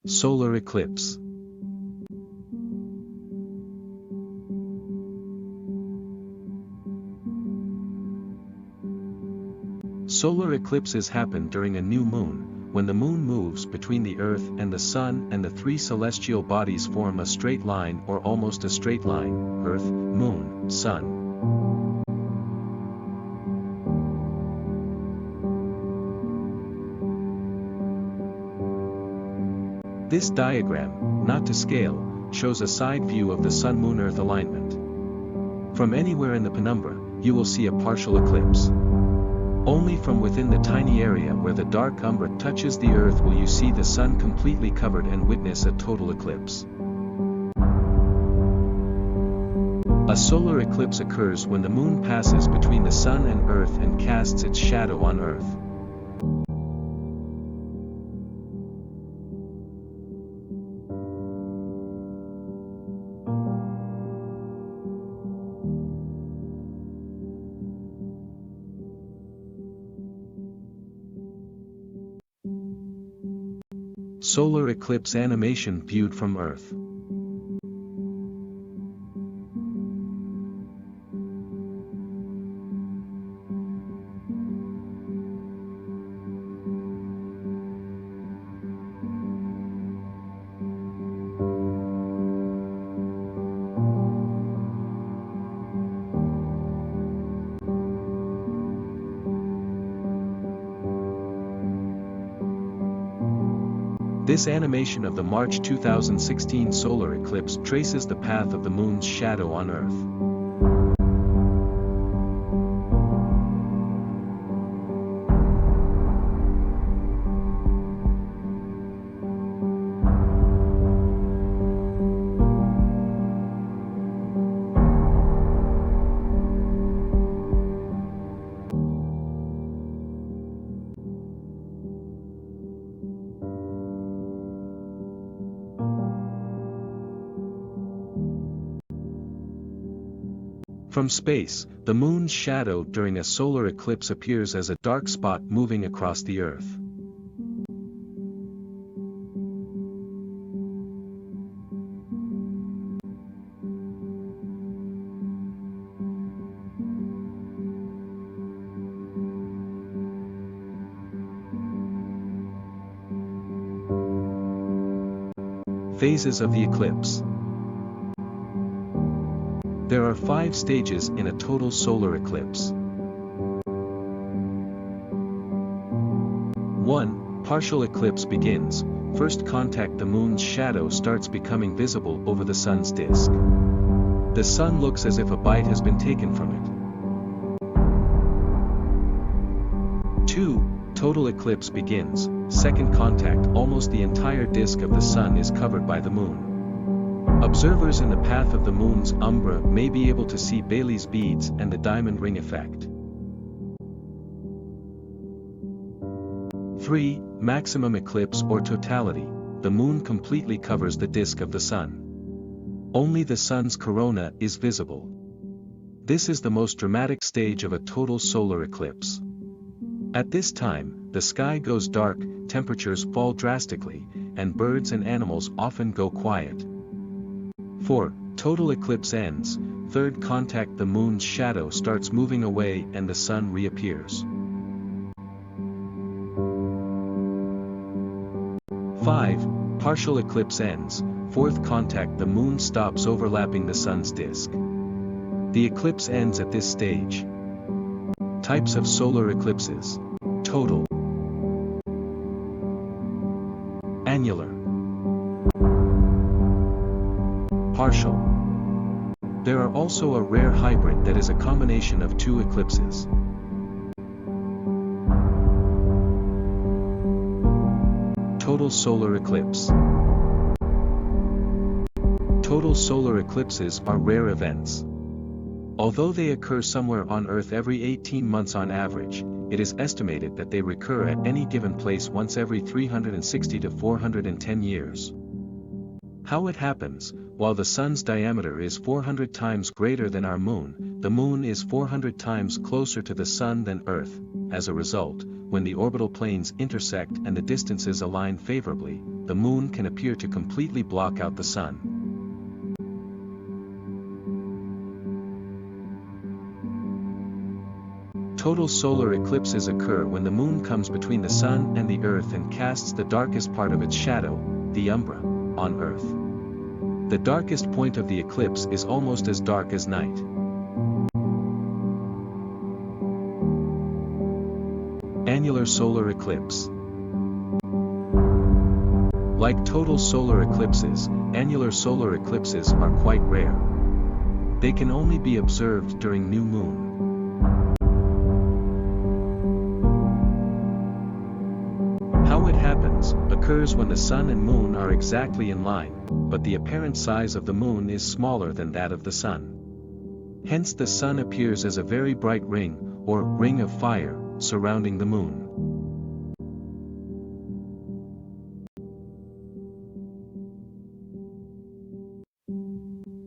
Solar eclipse. Solar eclipses happen during a new moon, when the moon moves between the Earth and the Sun and the three celestial bodies form a straight line or almost a straight line: Earth, Moon, Sun. This diagram, not to scale, shows a side view of the Sun-Moon-Earth alignment. From anywhere in the penumbra, you will see a partial eclipse. Only from within the tiny area where the dark umbra touches the Earth will you see the Sun completely covered and witness a total eclipse. A solar eclipse occurs when the Moon passes between the Sun and Earth and casts its shadow on Earth. Solar eclipse animation viewed from Earth. This animation of the March 2016 solar eclipse traces the path of the Moon's shadow on Earth. From space, the Moon's shadow during a solar eclipse appears as a dark spot moving across the Earth. Phases of the eclipse. There are 5 stages in a total solar eclipse. 1. Partial eclipse begins. First contact: the Moon's shadow starts becoming visible over the Sun's disk. The Sun looks as if a bite has been taken from it. 2. Total eclipse begins. Second contact: almost the entire disk of the Sun is covered by the Moon. Observers in the path of the Moon's umbra may be able to see Bailey's beads and the diamond ring effect. 3. Maximum eclipse or totality. The Moon completely covers the disk of the Sun. Only the Sun's corona is visible. This is the most dramatic stage of a total solar eclipse. At this time, the sky goes dark, temperatures fall drastically, and birds and animals often go quiet. 4. Total eclipse ends. Third contact: the Moon's shadow starts moving away and the Sun reappears. 5. Partial eclipse ends. Fourth contact: the Moon stops overlapping the Sun's disk. The eclipse ends at this stage. Types of solar eclipses: total, annular, partial. There are also a rare hybrid that is a combination of 2 eclipses. Total solar eclipse. Total solar eclipses are rare events. Although they occur somewhere on Earth every 18 months on average, it is estimated that they recur at any given place once every 360 to 410 years. How it happens: while the Sun's diameter is 400 times greater than our Moon, the Moon is 400 times closer to the Sun than Earth. As a result, when the orbital planes intersect and the distances align favorably, the moon can appear to completely block out the sun. Total solar eclipses occur when the moon comes between the sun and the earth and casts the darkest part of its shadow, the umbra, on earth. The darkest point of the eclipse is almost as dark as night. Annular solar eclipse. Like total solar eclipses, annular solar eclipses are quite rare. They can only be observed during new moon. How it happens occurs when the sun and moon are exactly in line, but the apparent size of the moon is smaller than that of the sun. Hence the sun appears as a very bright ring, or ring of fire, surrounding the moon.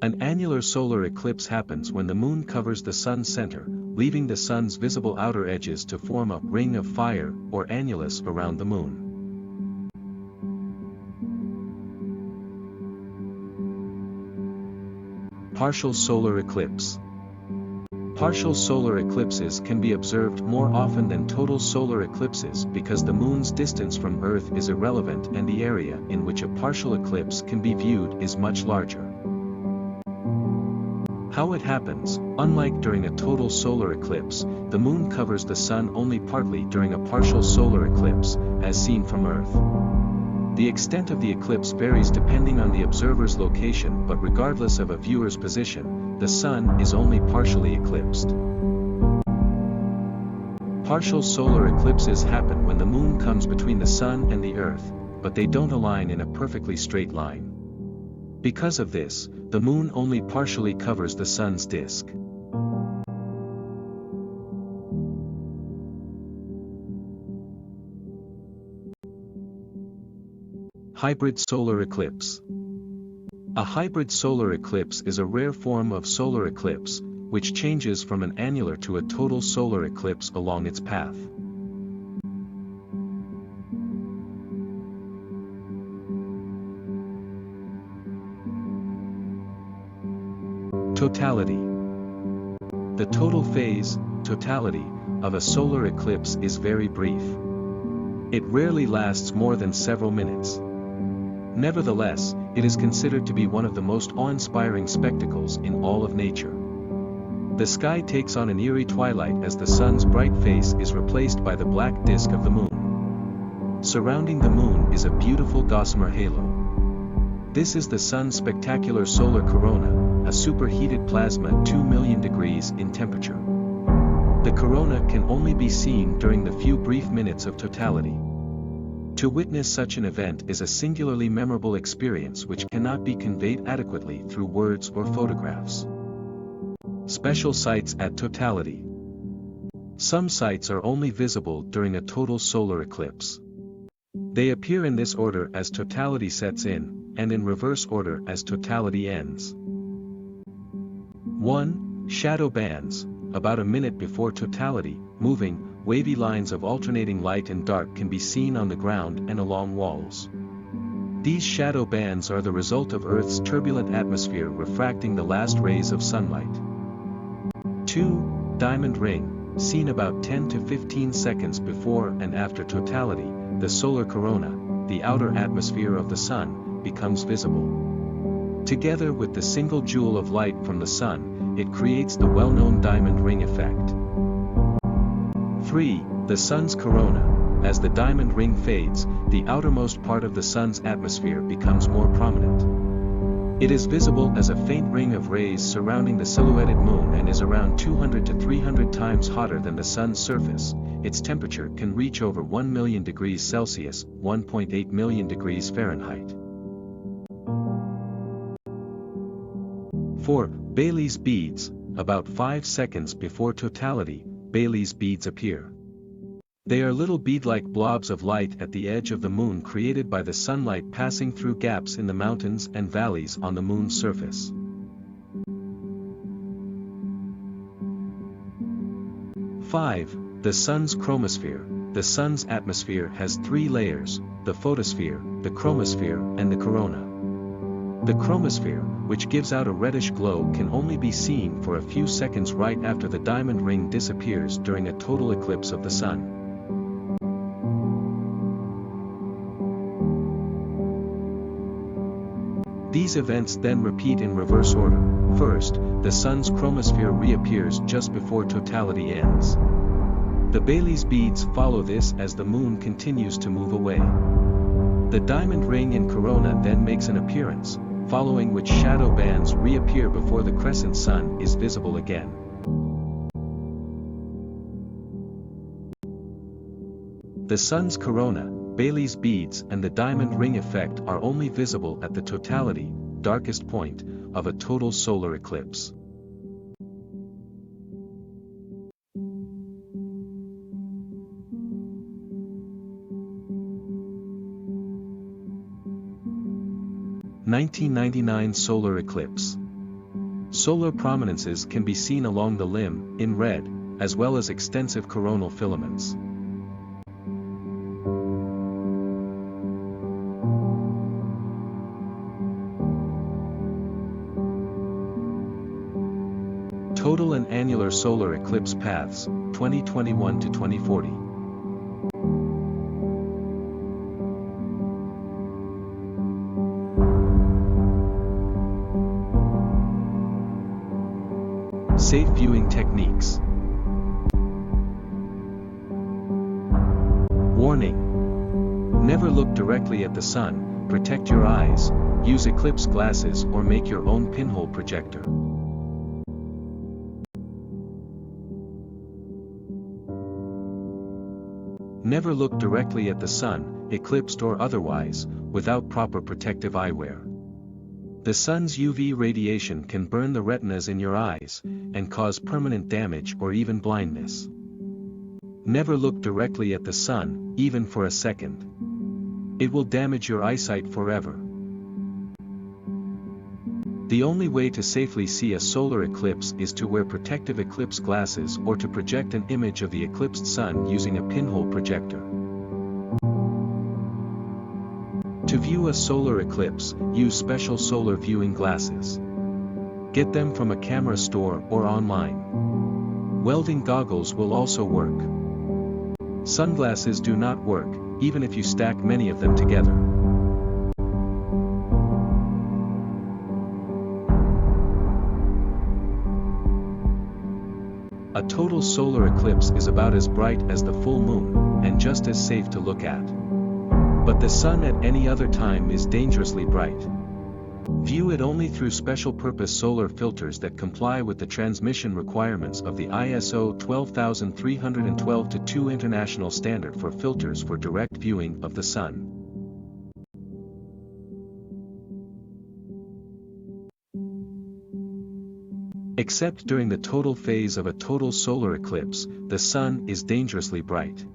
An annular solar eclipse happens when the moon covers the sun's center, leaving the sun's visible outer edges to form a ring of fire, or annulus, around the moon. Partial solar eclipse. Partial solar eclipses can be observed more often than total solar eclipses because the moon's distance from Earth is irrelevant and the area in which a partial eclipse can be viewed is much larger. How it happens: unlike during a total solar eclipse, the moon covers the sun only partly during a partial solar eclipse, as seen from Earth. The extent of the eclipse varies depending on the observer's location, but regardless of a viewer's position, the sun is only partially eclipsed. Partial solar eclipses happen when the moon comes between the sun and the Earth, but they don't align in a perfectly straight line. Because of this, the moon only partially covers the sun's disk. Hybrid solar eclipse. A hybrid solar eclipse is a rare form of solar eclipse, which changes from an annular to a total solar eclipse along its path. Totality. The total phase, totality, of a solar eclipse is very brief. It rarely lasts more than several minutes. Nevertheless, it is considered to be one of the most awe-inspiring spectacles in all of nature. The sky takes on an eerie twilight as the sun's bright face is replaced by the black disk of the moon. Surrounding the moon is a beautiful gossamer halo. This is the sun's spectacular solar corona, a superheated plasma 2 million degrees in temperature. The corona can only be seen during the few brief minutes of totality. To witness such an event is a singularly memorable experience which cannot be conveyed adequately through words or photographs. Special sights at totality. Some sights are only visible during a total solar eclipse. They appear in this order as totality sets in, and in reverse order as totality ends. 1. Shadow bands. About a minute before totality, moving, wavy lines of alternating light and dark can be seen on the ground and along walls. These shadow bands are the result of Earth's turbulent atmosphere refracting the last rays of sunlight. 2. Diamond ring, seen about 10 to 15 seconds before and after totality, the solar corona, the outer atmosphere of the sun, becomes visible. Together with the single jewel of light from the sun, it creates the well-known diamond ring effect. 3. The sun's corona. As the diamond ring fades, the outermost part of the sun's atmosphere becomes more prominent. It is visible as a faint ring of rays surrounding the silhouetted moon and is around 200 to 300 times hotter than the sun's surface. Its temperature can reach over 1 million degrees Celsius, 1.8 million degrees Fahrenheit. 4. Bailey's beads. About 5 seconds before totality, Bailey's beads appear. They are little bead-like blobs of light at the edge of the moon created by the sunlight passing through gaps in the mountains and valleys on the moon's surface. 5. The sun's chromosphere. the Sun's atmosphere has three layers: the photosphere, the chromosphere, and the corona. The chromosphere, which gives out a reddish glow, can only be seen for a few seconds right after the diamond ring disappears during a total eclipse of the Sun. These events then repeat in reverse order. First, the Sun's chromosphere reappears just before totality ends. The Bailey's beads follow this as the Moon continues to move away. The diamond ring and corona then makes an appearance, following which shadow bands reappear before the crescent Sun is visible again. The Sun's corona, Bailey's beads, and the diamond ring effect are only visible at the totality, darkest point, of a total solar eclipse. (1999) Solar eclipse. Solar prominences can be seen along the limb, in red, as well as extensive coronal filaments. Total and annular solar eclipse paths, 2021 to 2040. Safe viewing techniques. Warning: never look directly at the Sun, protect your eyes, use eclipse glasses or make your own pinhole projector. Never look directly at the Sun, eclipsed or otherwise, without proper protective eyewear. The Sun's UV radiation can burn the retinas in your eyes, and cause permanent damage or even blindness. Never look directly at the Sun, even for a second. It will damage your eyesight forever. The only way to safely see a solar eclipse is to wear protective eclipse glasses or to project an image of the eclipsed Sun using a pinhole projector. To view a solar eclipse, use special solar viewing glasses. Get them from a camera store or online. Welding goggles will also work. Sunglasses do not work, even if you stack many of them together. A total solar eclipse is about as bright as the full moon, and just as safe to look at. But the Sun at any other time is dangerously bright. View it only through special-purpose solar filters that comply with the transmission requirements of the ISO 12312-2 International Standard for filters for direct viewing of the Sun. Except during the total phase of a total solar eclipse, the Sun is dangerously bright.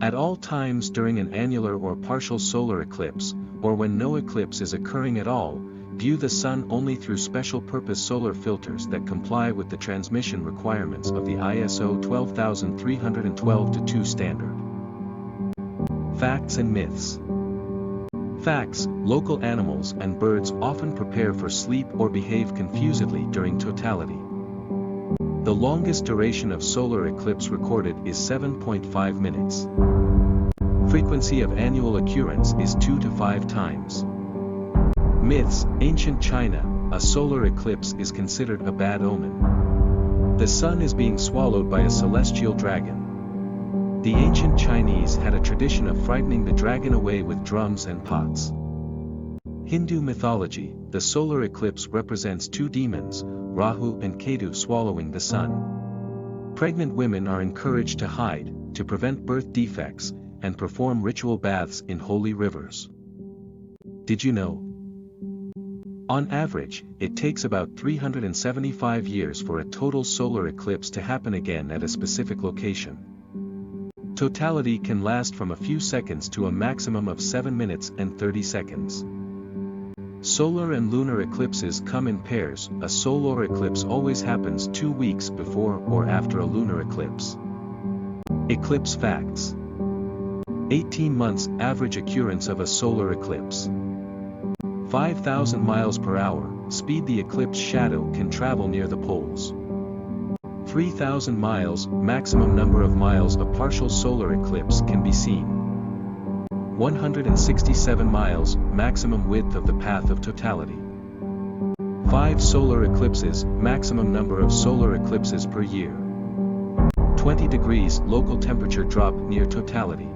At all times during an annular or partial solar eclipse, or when no eclipse is occurring at all, view the Sun only through special-purpose solar filters that comply with the transmission requirements of the ISO 12312-2 standard. Facts and myths. Facts: local animals and birds often prepare for sleep or behave confusedly during totality. The longest duration of solar eclipse recorded is 7.5 minutes. Frequency of annual occurrence is 2 to 5 times. Myths: ancient China, a solar eclipse is considered a bad omen. The Sun is being swallowed by a celestial dragon. The ancient Chinese had a tradition of frightening the dragon away with drums and pots. Hindu mythology: the solar eclipse represents two demons, Rahu and Ketu, swallowing the Sun. Pregnant women are encouraged to hide, to prevent birth defects, and perform ritual baths in holy rivers. Did you know? On average, it takes about 375 years for a total solar eclipse to happen again at a specific location. Totality can last from a few seconds to a maximum of 7 minutes and 30 seconds. Solar and lunar eclipses come in pairs. A solar eclipse always happens 2 weeks before or after a lunar eclipse. Eclipse facts. 18 months average occurrence of a solar eclipse. 5,000 miles per hour, speed the eclipse shadow can travel near the poles. 3,000 miles, maximum number of miles a partial solar eclipse can be seen. 167 miles, maximum width of the path of totality. 5 solar eclipses, maximum number of solar eclipses per year. 20 degrees local temperature drop near totality.